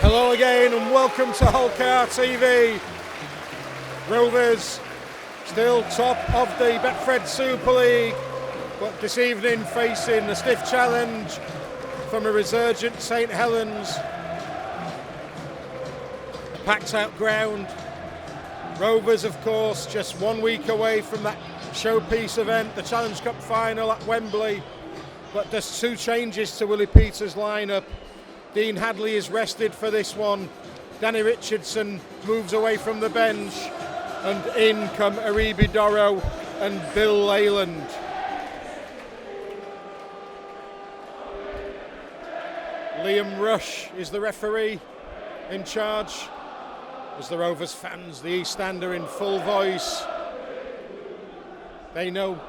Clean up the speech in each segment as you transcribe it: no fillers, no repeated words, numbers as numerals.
Hello again and welcome to Hullcar TV. Rovers still top of the Betfred Super League, but this evening facing a stiff challenge from a resurgent St Helens. A packed out ground. Rovers, of course, just 1 week away from that showpiece event, the Challenge Cup final at Wembley. But there's two changes to Willie Peters' lineup. Dean Hadley is rested for this one. Danny Richardson moves away from the bench. And in come Aribi Doro and Bill Leyland. Liam Rush is the referee in charge. As the Rovers fans, the East Stand are in full voice. They know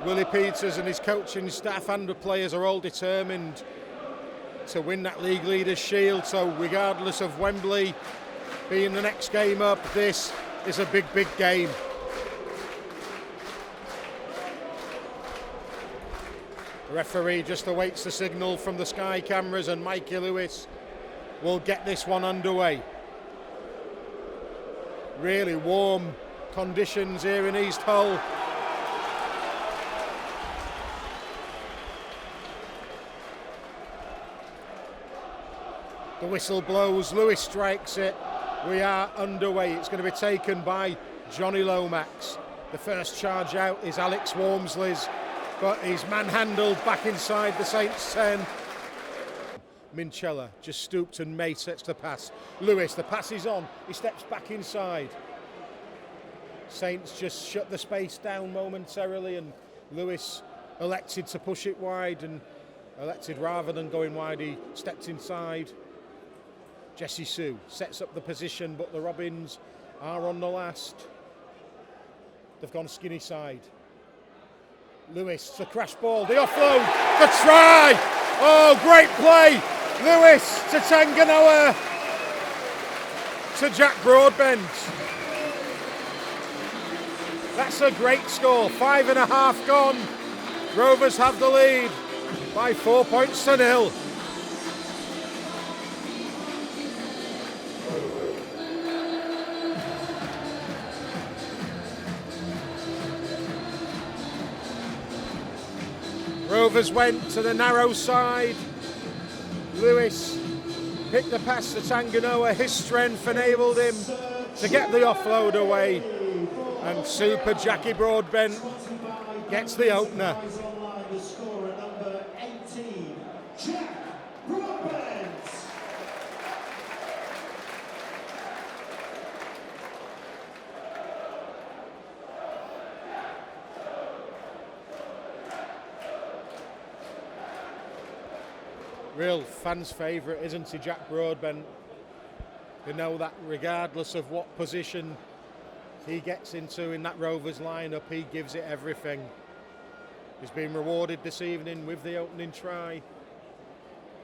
Willie Peters and his coaching staff and the players are all determined to win that League Leaders Shield. So regardless of Wembley being the next game up, this is a big, big game. The referee just awaits the signal from the Sky cameras and Mikey Lewis will get this one underway. Really warm conditions here in East Hull. The whistle blows, Lewis strikes it. We are underway. It's going to be taken by Johnny Lomax. The first charge out is Alex Wormsley's, but he's manhandled back inside the Saints 10. Minchella just stooped and May sets the pass. Lewis, the pass is on. He steps back inside. Saints just shut the space down momentarily and Lewis elected to push it wide, and elected rather than going wide, he stepped inside. Jesse Sue sets up the position, but the Robins are on the last. They've gone skinny side. Lewis, it's a crash ball, the offload, the try! Oh, great play! Lewis to Tanganoa, to Jack Broadbent. That's a great score, 5.5 gone. Rovers have the lead by 4 points to 0. Rovers went to the narrow side. Lewis picked the pass to Tanganoa. His strength enabled him to get the offload away. And Super Jackie Broadbent gets the opener. Real fans' favourite, isn't he, Jack Broadbent? You know that regardless of what position he gets into in that Rovers lineup, he gives it everything. He's been rewarded this evening with the opening try,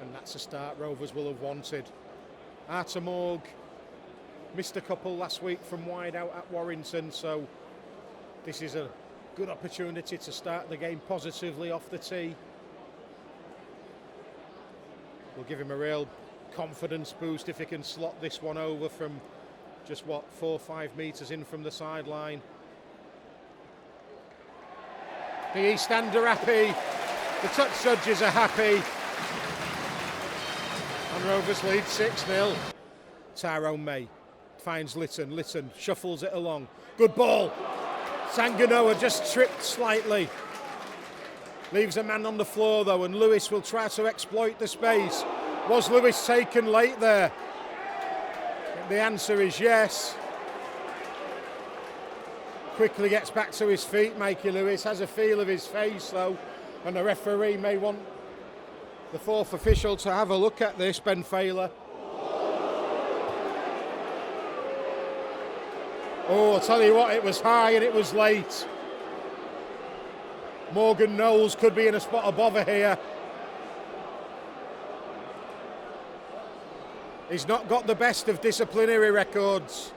and that's a start Rovers will have wanted. Artemorg missed a couple last week from wide out at Warrington, so this is a good opportunity to start the game positively off the tee. Will give him a real confidence boost if he can slot this one over from just 4 or 5 metres in from the sideline. The East Stand are happy, the touch judges are happy, and Rovers lead 6-0. Tyrone May finds Litten, Litten shuffles it along, good ball. Tanganoa just tripped slightly. Leaves a man on the floor though, and Lewis will try to exploit the space. Was Lewis taken late there? The answer is yes. Quickly gets back to his feet, Mikey Lewis, has a feel of his face though, and the referee may want the fourth official to have a look at this, Ben Failer. Oh, I'll tell you what, it was high and it was late. Morgan Knowles could be in a spot of bother here. He's not got the best of disciplinary records.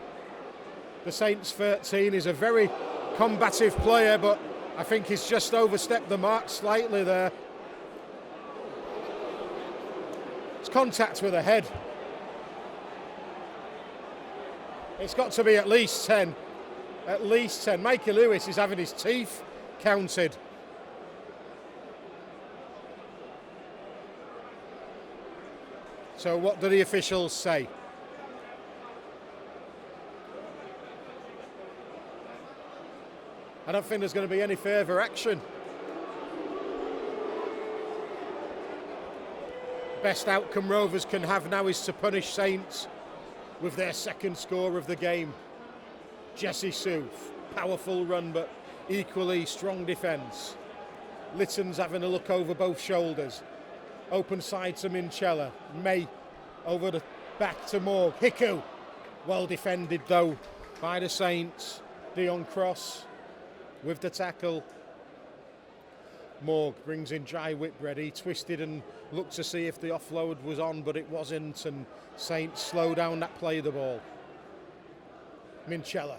The Saints 13 is a very combative player, but I think he's just overstepped the mark slightly there. It's contact with the head. It's got to be at least 10. At least 10. Mikey Lewis is having his teeth counted. So what do the officials say? I don't think there's going to be any further action. Best outcome Rovers can have now is to punish Saints with their second score of the game. Jesse Sue, powerful run but equally strong defence. Litten's having a look over both shoulders. Open side to Minchella. May over the back to Morg. Hiku, well defended though by the Saints. Dion Cross with the tackle. Morg brings in Jai Whitbread. He twisted and looked to see if the offload was on, but it wasn't, and Saints slow down that play of the ball. Minchella.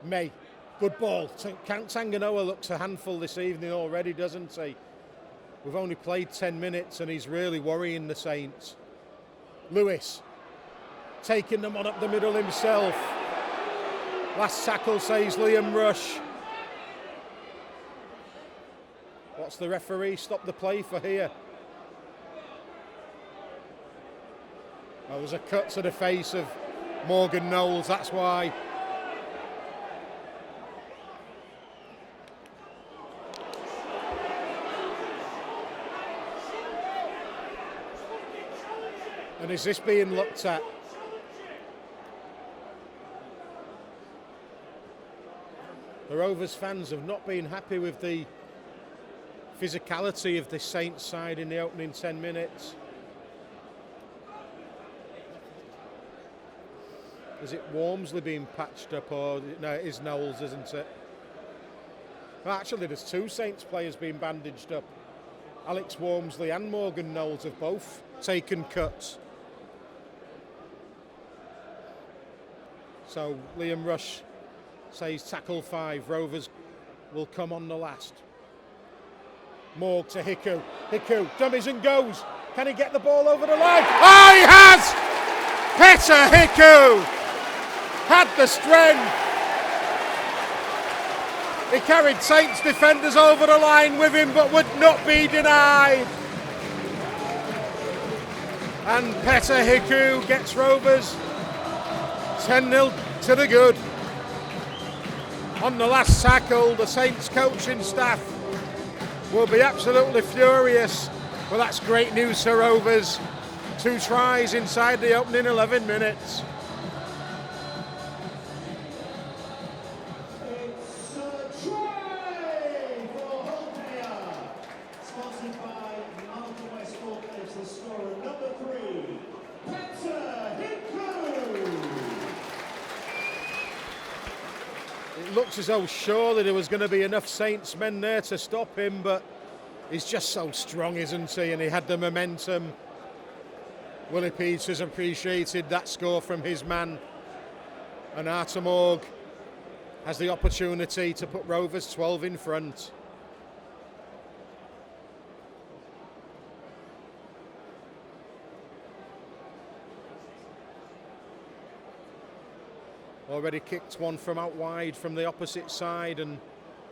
May. Good ball. Tanganoa looks a handful this evening already, doesn't he? We've only played 10 minutes and he's really worrying the Saints. Lewis. Taking them on up the middle himself. Last tackle says Liam Rush. What's the referee stop the play for here? Oh, there's a cut to the face of Morgan Knowles, that's why. And is this being looked at? The Rovers fans have not been happy with the physicality of the Saints side in the opening 10 minutes. Is it Wormsley being patched up, or no, it is Knowles, isn't it? Well, actually, there's two Saints players being bandaged up. Alex Wormsley and Morgan Knowles have both taken cuts. So Liam Rush says tackle 5. Rovers will come on the last. Morg to Hiku. Hiku dummies and goes. Can he get the ball over the line? Oh, he has! Peta Hiku had the strength. He carried Saints defenders over the line with him, but would not be denied. And Peta Hiku gets Rovers 10-0 to the good. On the last tackle, the Saints coaching staff will be absolutely furious, but that's great news for Rovers. 2 tries inside the opening 11 minutes. It's a try for home player. Sponsored by Mountain West Forklifts, the scorer number 3, Peta Hiku. It looks as though surely there was going to be enough Saints men there to stop him, but he's just so strong, isn't he? And he had the momentum. Willie Peters appreciated that score from his man. And Artemorg has the opportunity to put Rovers 12 in front. Already kicked one from out wide from the opposite side, and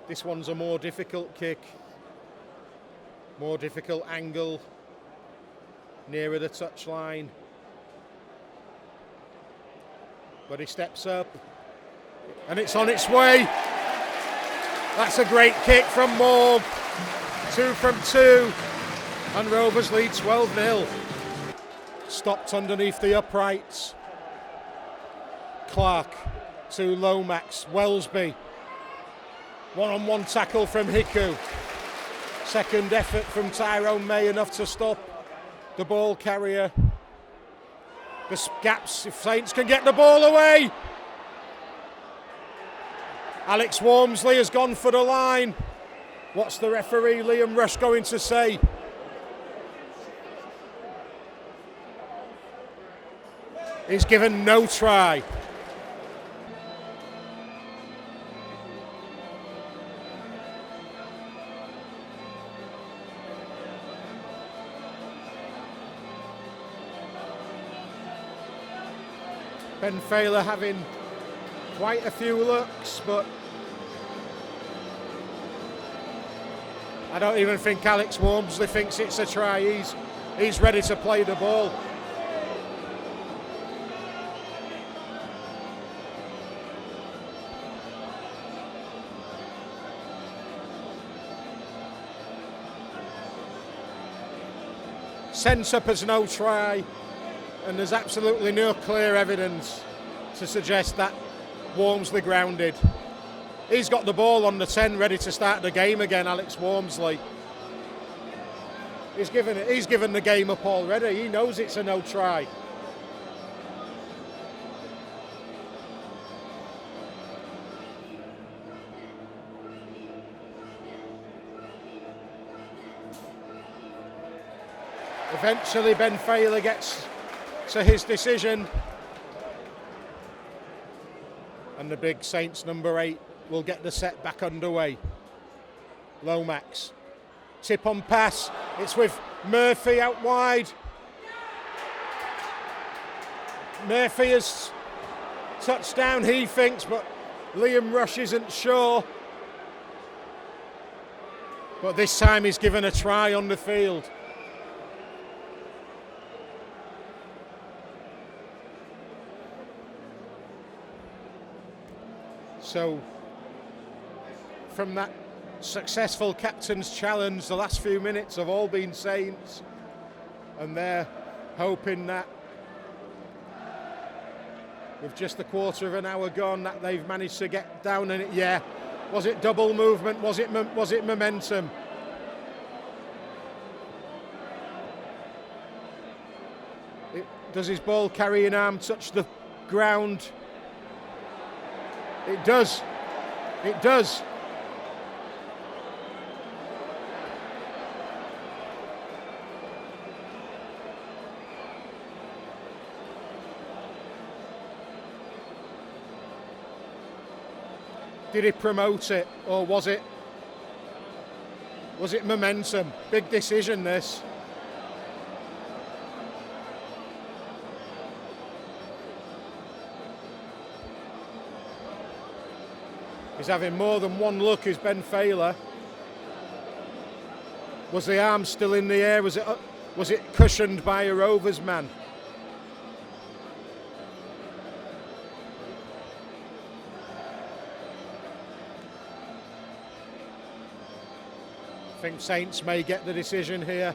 this one's a more difficult kick. More difficult angle, nearer the touchline. But he steps up, and it's on its way. That's a great kick from Morg. 2 from 2, and Rovers lead 12-0. Stopped underneath the uprights. Clark to Lomax. Wellesby. One-on-one tackle from Hiku. Second effort from Tyrone May, enough to stop the ball carrier. The gaps, if Saints can get the ball away. Alex Wormsley has gone for the line. What's the referee, Liam Rush, going to say? He's given no try. Ben Failer having quite a few looks, but I don't even think Alex Wormsley thinks it's a try. He's ready to play the ball. Sends up as no try, and there's absolutely no clear evidence to suggest that Wormsley grounded. He's got the ball on the 10 ready to start the game again, Alex Wormsley. He's given the game up already. He knows it's a no try. Eventually Ben Failer gets to his decision, and the big Saints number 8 will get the set back underway. Lomax, tip on pass, it's with Murphy out wide. Murphy has touched down, he thinks, but Liam Rush isn't sure. But this time he's given a try on the field. So, from that successful captain's challenge, the last few minutes have all been Saints, and they're hoping that with just a quarter of an hour gone that they've managed to get down in it. Yeah, was it double movement? Was it momentum? Does his ball carrying arm touch the ground? It does. It does. Did he promote it, or was it momentum? Big decision, this. He's having more than one look, is Ben Failer. Was the arm still in the air? Was it cushioned by a Rovers man? I think Saints may get the decision here.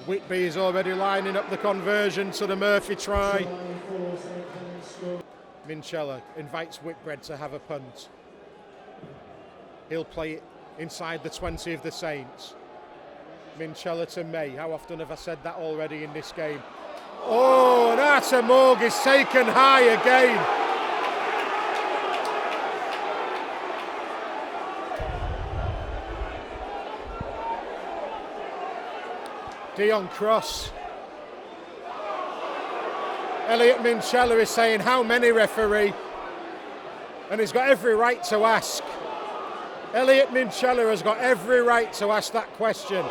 Whitby is already lining up the conversion to the Murphy try. Minchella invites Whitbread to have a punt. He'll play it inside the 20 of the Saints. Minchella to May. How often have I said that already in this game? Oh, and Arthur Morg is taken high again. Dion Cross. Elliot Minchella is saying, how many, referee? And he's got every right to ask. Elliot Minchella has got every right to ask that question.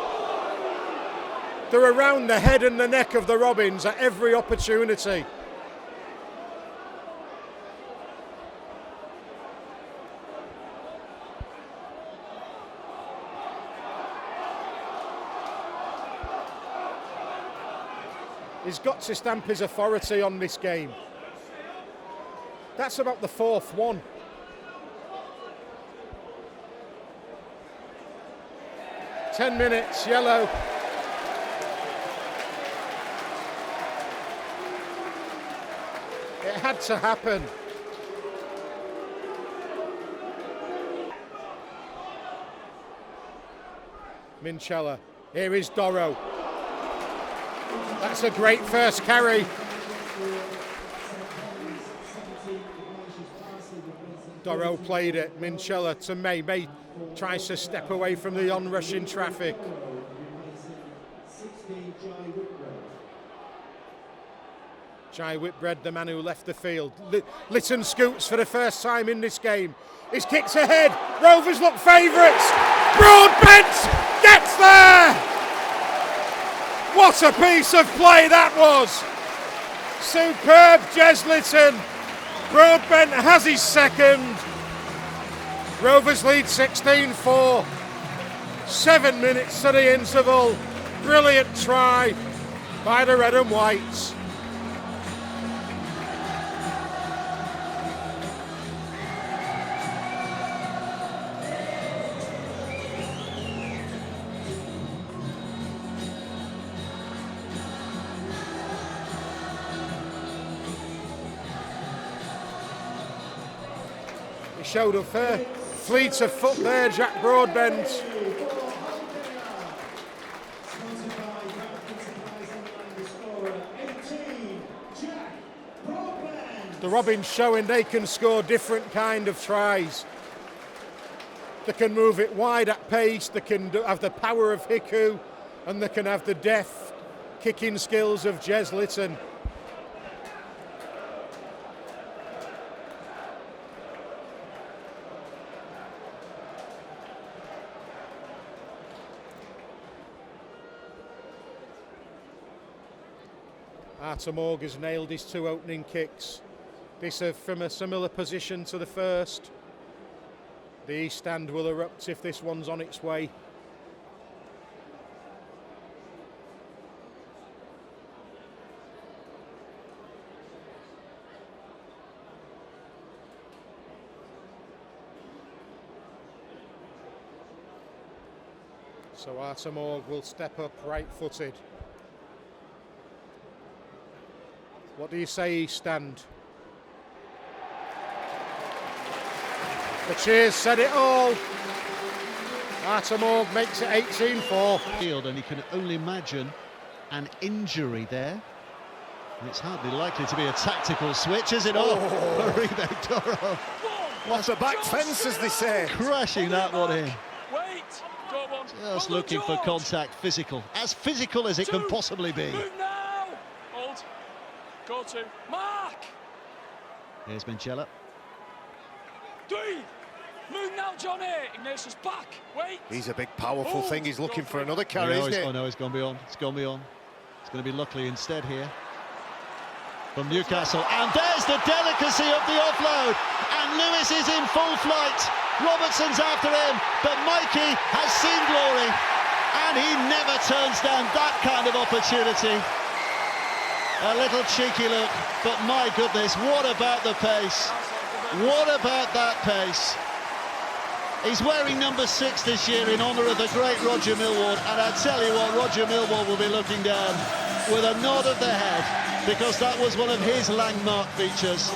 They're around the head and the neck of the Robins at every opportunity. He's got to stamp his authority on this game. That's about the fourth one. Ten minutes, yellow. It had to happen. Minchella. Here is Doro. That's a great first carry. Doro played it. Minchella to May. May tries to step away from the onrushing traffic. Jai Whitbread, the man who left the field. Litten scoots for the first time in this game. His kicks ahead. Rovers look favourites. Broadbent gets there. What a piece of play that was! Superb, Jez Litten. Broadbent has his second. Rovers lead 16-4. 7 minutes to the interval. Brilliant try by the red and whites. He showed a fair fleet of foot there, Jack Broadbent. The Robins showing they can score different kind of tries. They can move it wide at pace, they can have the power of Hiku, and they can have the deft kicking skills of Jez Litten. Artemorg has nailed his 2 opening kicks. This from a similar position to the first. The East Stand will erupt if this one's on its way. So Artemorg will step up right-footed. What do you say, East Stand? The cheers said it all. Artemorg makes it 18-4. And he can only imagine an injury there. And it's hardly likely to be a tactical switch, is it? Warea-Hargreaves. Off the back fence, as they say. Crashing that one in. Wait, go on. Just looking for contact, physical as it can possibly be. Move now. Hold. Go to Mark. Here's Minchella. 3. Move now, Johnny. Ignatius back. Wait. He's a big, powerful thing. He's looking for another carry, isn't he? Oh no, it's gone beyond. It's gone beyond. It's going to be Luckley instead here. From Newcastle. And there's the delicacy of the offload. And Lewis is in full flight. Robertson's after him. But Mikey has seen glory. And he never turns down that kind of opportunity. A little cheeky look. But my goodness, what about the pace? What about that pace? He's wearing number 6 this year in honour of the great Roger Millward, and I tell you what, Roger Millward will be looking down with a nod of the head, because that was one of his landmark features,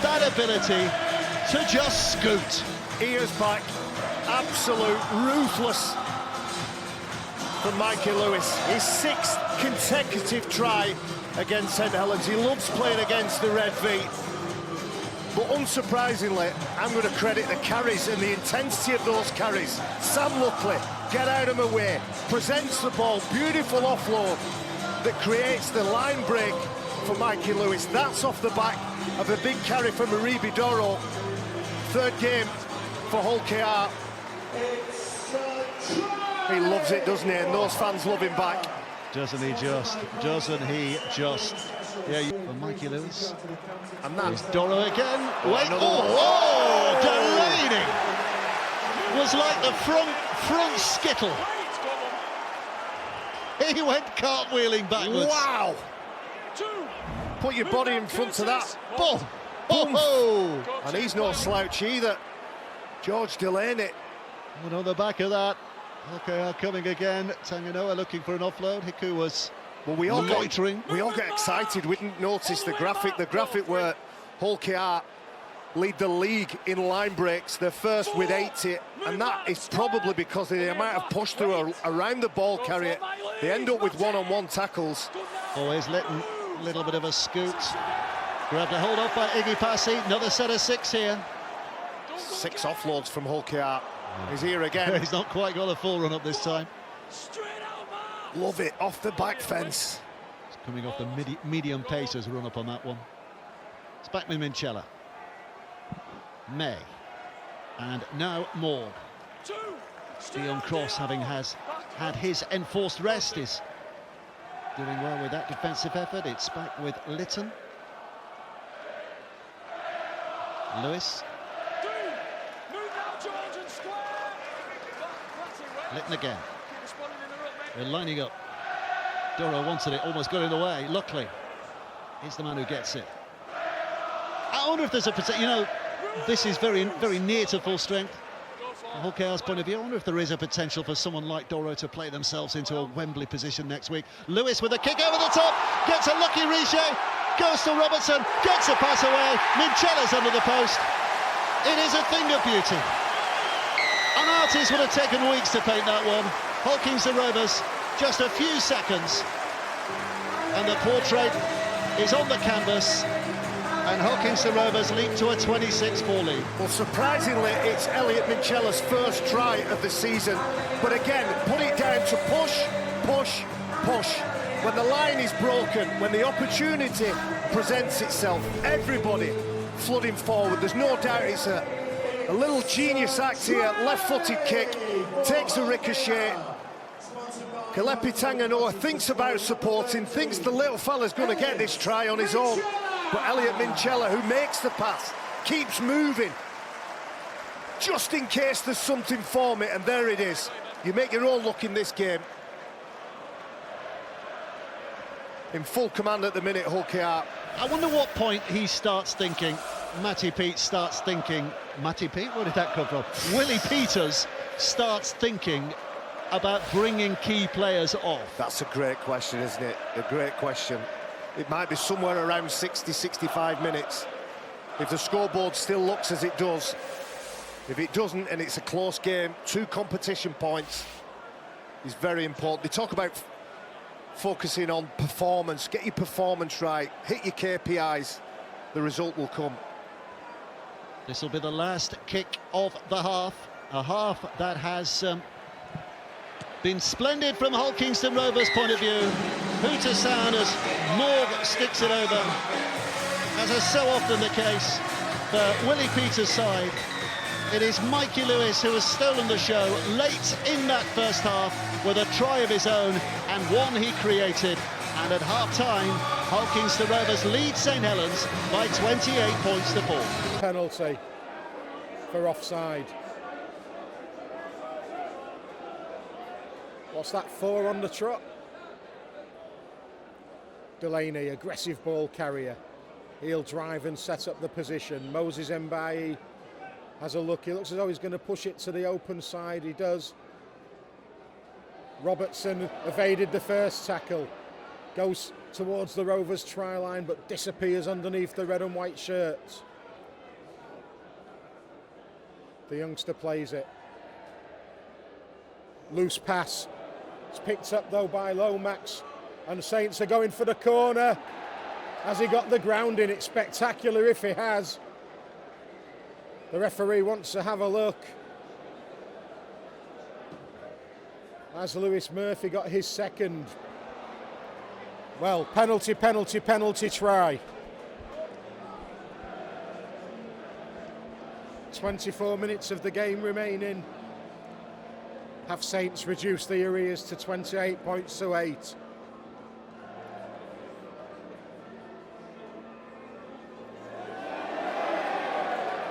that ability to just scoot. Ears back, absolute ruthless from Mikey Lewis. His 6th consecutive try against St Helens. He loves playing against the Red V. But unsurprisingly, I'm going to credit the carries and the intensity of those carries. Sam Luckley, get out of my way, presents the ball, beautiful offload that creates the line break for Mikey Lewis. That's off the back of a big carry from Uribe Doro. 3rd game for Hull KR. He loves it, doesn't he? And those fans love him back. Doesn't he just? Doesn't he just? Yeah, for Mikey Lewis. And that's Doro again. Wait, Delaney was like the front skittle. He went cartwheeling backwards. Wow! Put your body in front of that. Boom! Boom! And he's no slouch either. George Delaney. And on the back of that, okay, coming again. Tanganoa looking for an offload. Hiku was loitering. We all get excited. We didn't notice the graphic where Hull KR lead the league in line breaks. They're first with 80, and that is probably because of the amount of push through around the ball carrier. They end up with one-on-one tackles. Always Litten, a little bit of a scoot. Grabbed a hold off by Iggy Passy. Another set of 6 here. 6 offloads from Hull KR. He's here again. He's not quite got a full run up this time. Love it, off the back fence. It's coming off the medium pacers run up on that one. It's back with Minchella. May. And now Morg. Dion Cross, having had his enforced rest, is doing well with that defensive effort. It's back with Litten. Lewis. Litten again. They're lining up. Doro wanted it, almost got in the way. Luckily, he's the man who gets it. I wonder if there's this is very near to full strength. From Hukea's point of view, I wonder if there is a potential for someone like Doro to play themselves into a Wembley position next week. Lewis with a kick over the top, gets a lucky Ricochet, goes to Robertson, gets a pass away. Minchella's under the post. It is a thing of beauty. An artist would have taken weeks to paint that one. Hulking's Rovers, just a few seconds, and the portrait is on the canvas, and Hulking's Rovers lead to a 26-4 lead. Well, surprisingly, it's Elliot Minchella's first try of the season, but again, put it down to push, push, push. When the line is broken, when the opportunity presents itself, everybody flooding forward. There's no doubt it's a little genius act here, left-footed kick, takes a ricochet. Kalepi Tanganoa thinks about supporting, thinks the little fella's going to get this try on his own. But Elliot Minchella, who makes the pass, keeps moving, just in case there's something for me, and there it is. You make your own luck in this game. In full command at the minute, Hukea. I wonder what point he starts thinking, Matty Pete starts thinking, Matty Pete, where did that come from? Willie Peters starts thinking about bringing key players off. That's a great question, isn't it? A great question. It might be somewhere around 60, 65 minutes. If the scoreboard still looks as it does, if it doesn't and it's a close game, 2 competition points is very important. They talk about focusing on performance, get your performance right, hit your KPIs, the result will come. This will be the last kick of the half, a half that has been splendid from Hull Kingston Rovers' point of view. Hooter sound as Morg sticks it over, as is so often the case for Willie Peters' side. It is Mikey Lewis who has stolen the show late in that first half with a try of his own and one he created. And at half-time, Hull Kingston Rovers lead St Helens by 28 points to 4. Penalty for offside. What's that, 4 on the trot? Delaney, aggressive ball carrier. He'll drive and set up the position. Moses Mbaye has a look. He looks as though he's going to push it to the open side. He does. Robertson evaded the first tackle. Goes towards the Rovers try line but disappears underneath the red and white shirts. The youngster plays it. Loose pass. It's picked up though by Lomax. And Saints are going for the corner. Has he got the ground in? It's spectacular if he has. The referee wants to have a look. As Lewis Murphy got his second. Well, penalty try. 24 minutes of the game remaining. Have Saints reduced the arrears to 28 points to 8.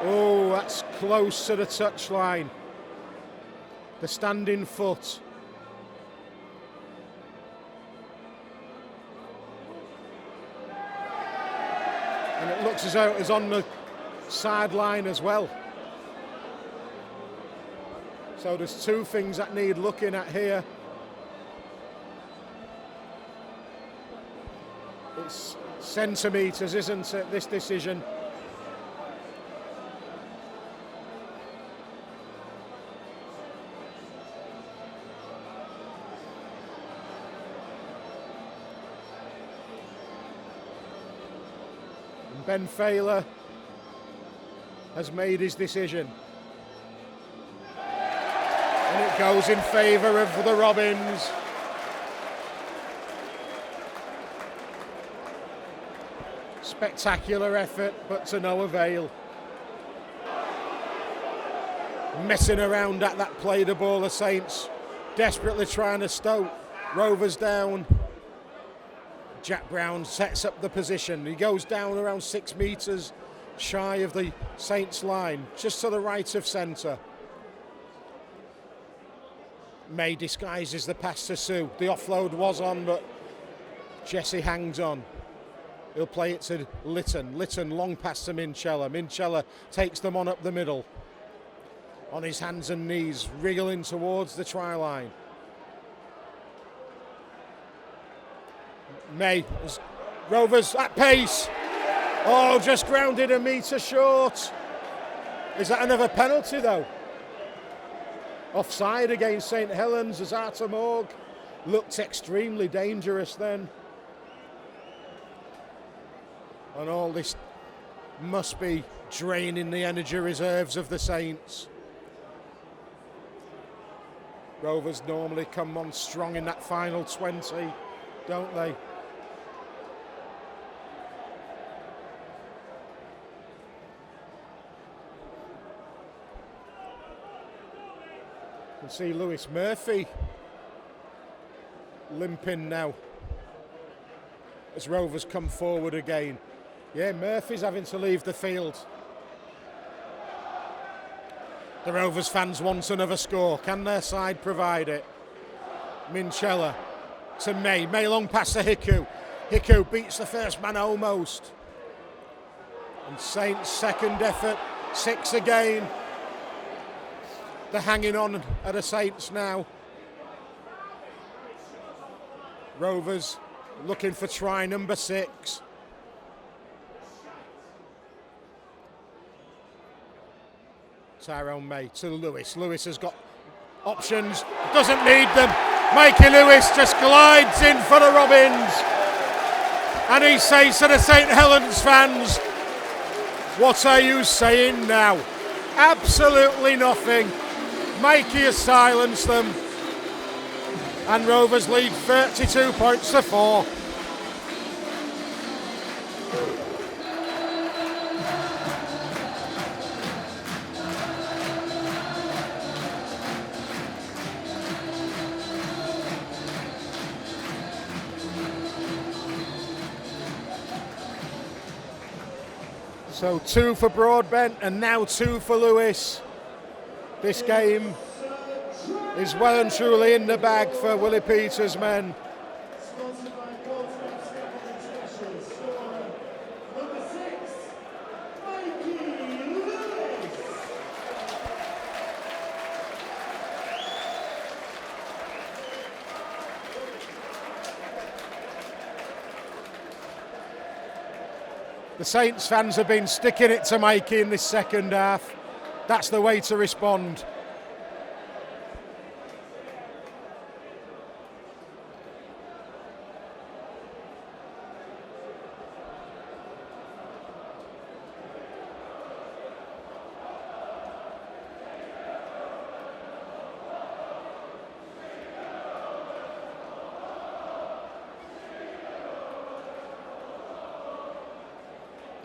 Oh, that's close to the touchline. The standing foot. And it looks as though it was on the sideline as well. So there's 2 things that need looking at here. It's centimetres, isn't it, this decision? And Ben Failer has made his decision. And it goes in favour of the Robins. Spectacular effort, but to no avail. Messing around at that play the ball, the Saints desperately trying to stoke Rovers down. Jack Brown sets up the position. He goes down around 6 metres shy of the Saints line, just to the right of centre. May disguises the pass to Sue. The offload was on, but Jesse hangs on. He'll play it to Litten. Litten long pass to Minchella. Minchella takes them on up the middle. On his hands and knees, wriggling towards the try line. May, Rovers at pace. Oh, just grounded a metre short. Is that another penalty though? Offside against St Helens as Artemorg looked extremely dangerous then. And all this must be draining the energy reserves of the Saints. Rovers normally come on strong in that final 20, don't they? You can see Lewis Murphy limping now as Rovers come forward again. Yeah, Murphy's having to leave the field. The Rovers fans want another score. Can their side provide it? Minchella to May. May long pass to Hiku. Hiku beats the first man almost. And Saints' second effort, 6 again. They're hanging on at the Saints now. Rovers looking for try number 6. Tyrone May to Lewis. Lewis has got options, doesn't need them. Mikey Lewis just glides in for the Robins. And he says to the St Helens fans, what are you saying now? Absolutely nothing. Mikey has silenced them. And Rovers lead 32 points to 4. So 2 for Broadbent and now 2 for Lewis. This game is well and truly in the bag for Willie Peters' men. Sponsored by Goldframe's Special scorer number 6, Mikey Lewis. The Saints fans have been sticking it to Mikey in this second half. That's the way to respond.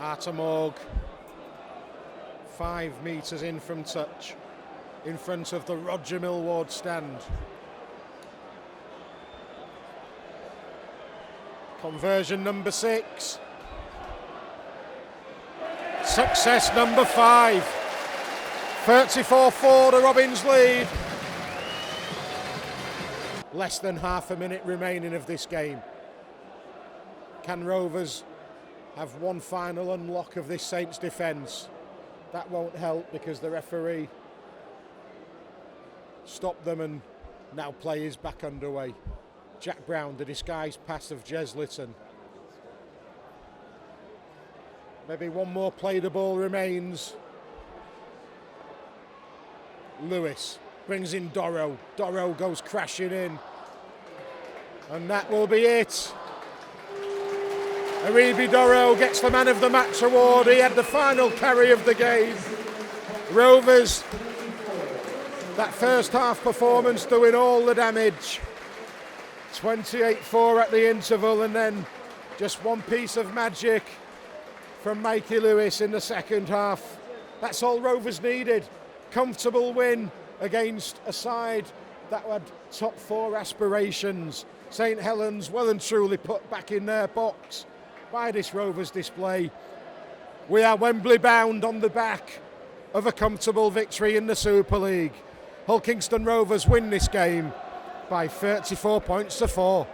Artemorg, 5 metres in from touch, in front of the Roger Millward stand. Conversion number 6. Success number 5. 34-4, the Robins lead. Less than half a minute remaining of this game. Can Rovers have one final unlock of this Saints defence? That won't help because the referee stopped them and now play is back underway. Jack Brown, the disguised pass of Jez Litten. Maybe one more play the ball remains. Lewis brings in Dorrow. Dorrow goes crashing in. And that will be it. Aribi Dorrow gets the Man of the Match award. He had the final carry of the game. Rovers, that first half performance doing all the damage. 28-4 at the interval, and then just one piece of magic from Mikey Lewis in the second half. That's all Rovers needed. Comfortable win against a side that had top 4 aspirations. St Helens well and truly put back in their box by this Rovers display. We are Wembley bound on the back of a comfortable victory in the Super League. Hull Kingston Rovers win this game by 34 points to 4.